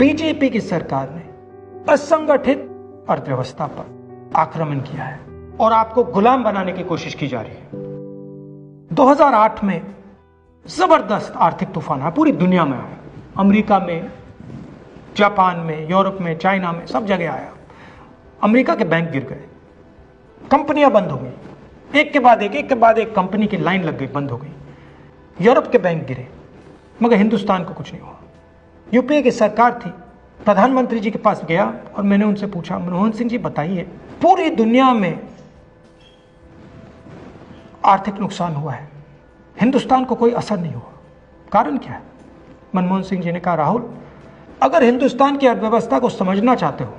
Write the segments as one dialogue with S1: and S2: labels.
S1: BJP की सरकार ने असंगठित अर्थव्यवस्था पर आक्रमण किया है और आपको गुलाम बनाने की कोशिश की जा रही है। 2008 में जबरदस्त आर्थिक तूफान आया, पूरी दुनिया में आया, अमेरिका में, जापान में, यूरोप में, चाइना में, सब जगह आया। अमेरिका के बैंक गिर गए, कंपनियां बंद हो गई, एक के बाद एक कंपनी की लाइन लग गई, बंद हो गई। यूरोप के बैंक गिरे, मगर हिंदुस्तान को कुछ नहीं हुआ। यूपीए की सरकार थी, प्रधानमंत्री जी के पास गया और मैंने उनसे पूछा, मनमोहन सिंह जी बताइए, पूरी दुनिया में आर्थिक नुकसान हुआ है, हिंदुस्तान को कोई असर नहीं हुआ, कारण क्या है? मनमोहन सिंह जी ने कहा, राहुल, अगर हिंदुस्तान की अर्थव्यवस्था को समझना चाहते हो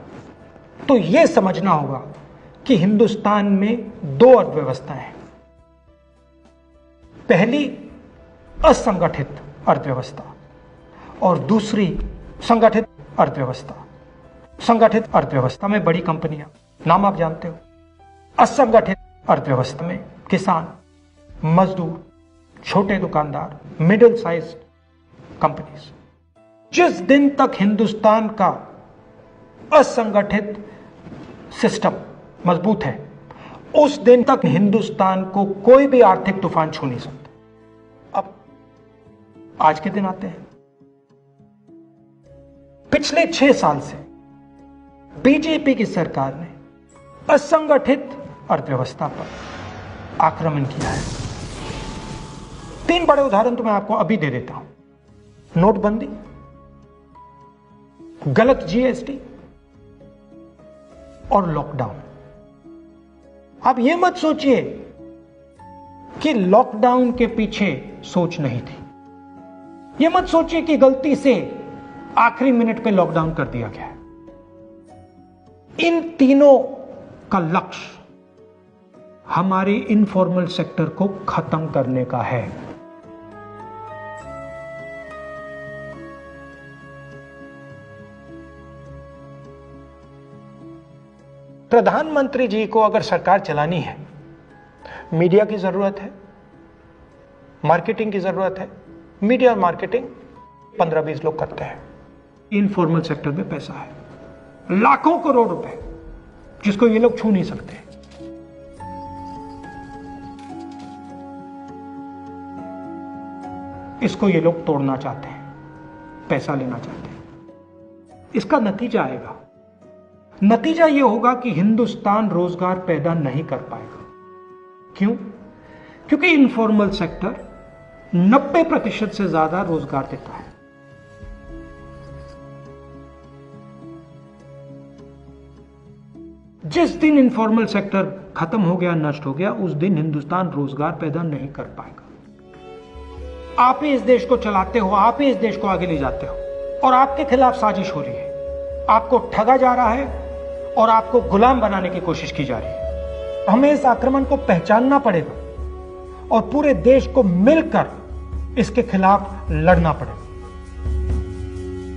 S1: तो यह समझना होगा कि हिंदुस्तान में दो अर्थव्यवस्थाएं हैं। पहली असंगठित अर्थव्यवस्था और दूसरी संगठित अर्थव्यवस्था। संगठित अर्थव्यवस्था में बड़ी कंपनियां, नाम आप जानते हो। असंगठित अर्थव्यवस्था में किसान, मजदूर, छोटे दुकानदार, मिडिल साइज कंपनीज। जिस दिन तक हिंदुस्तान का असंगठित सिस्टम मजबूत है, उस दिन तक हिंदुस्तान को कोई भी आर्थिक तूफान छू नहीं सकता। अब आज के दिन आते हैं। पिछले 6 साल से बीजेपी की सरकार ने असंगठित अर्थव्यवस्था पर आक्रमण किया है। 3 बड़े उदाहरण तो मैं आपको अभी दे देता हूं। नोटबंदी, गलत जीएसटी और लॉकडाउन। आप यह मत सोचिए कि लॉकडाउन के पीछे सोच नहीं थी। यह मत सोचिए कि गलती से आखिरी मिनट पे लॉकडाउन कर दिया गया है। इन तीनों का लक्ष्य हमारे इनफॉर्मल सेक्टर को खत्म करने का है। प्रधानमंत्री जी को अगर सरकार चलानी है, मीडिया की जरूरत है, मार्केटिंग की जरूरत है। मीडिया और मार्केटिंग 15-20 लोग करते हैं। इनफॉर्मल सेक्टर में पैसा है, लाखों करोड़ रुपए, जिसको ये लोग छू नहीं सकते। इसको ये लोग तोड़ना चाहते हैं, पैसा लेना चाहते हैं। इसका नतीजा आएगा। नतीजा यह होगा कि हिंदुस्तान रोजगार पैदा नहीं कर पाएगा। क्यों? क्योंकि इनफॉर्मल सेक्टर 90% से ज्यादा रोजगार देता है। जिस दिन इनफॉर्मल सेक्टर खत्म हो गया, नष्ट हो गया, उस दिन हिंदुस्तान रोजगार पैदा नहीं कर पाएगा। आप ही इस देश को चलाते हो, आप ही इस देश को आगे ले जाते हो, और आपके खिलाफ साजिश हो रही है। आपको ठगा जा रहा है और आपको गुलाम बनाने की कोशिश की जा रही है। हमें इस आक्रमण को पहचानना पड़ेगा और पूरे देश को मिलकर इसके खिलाफ लड़ना पड़ेगा।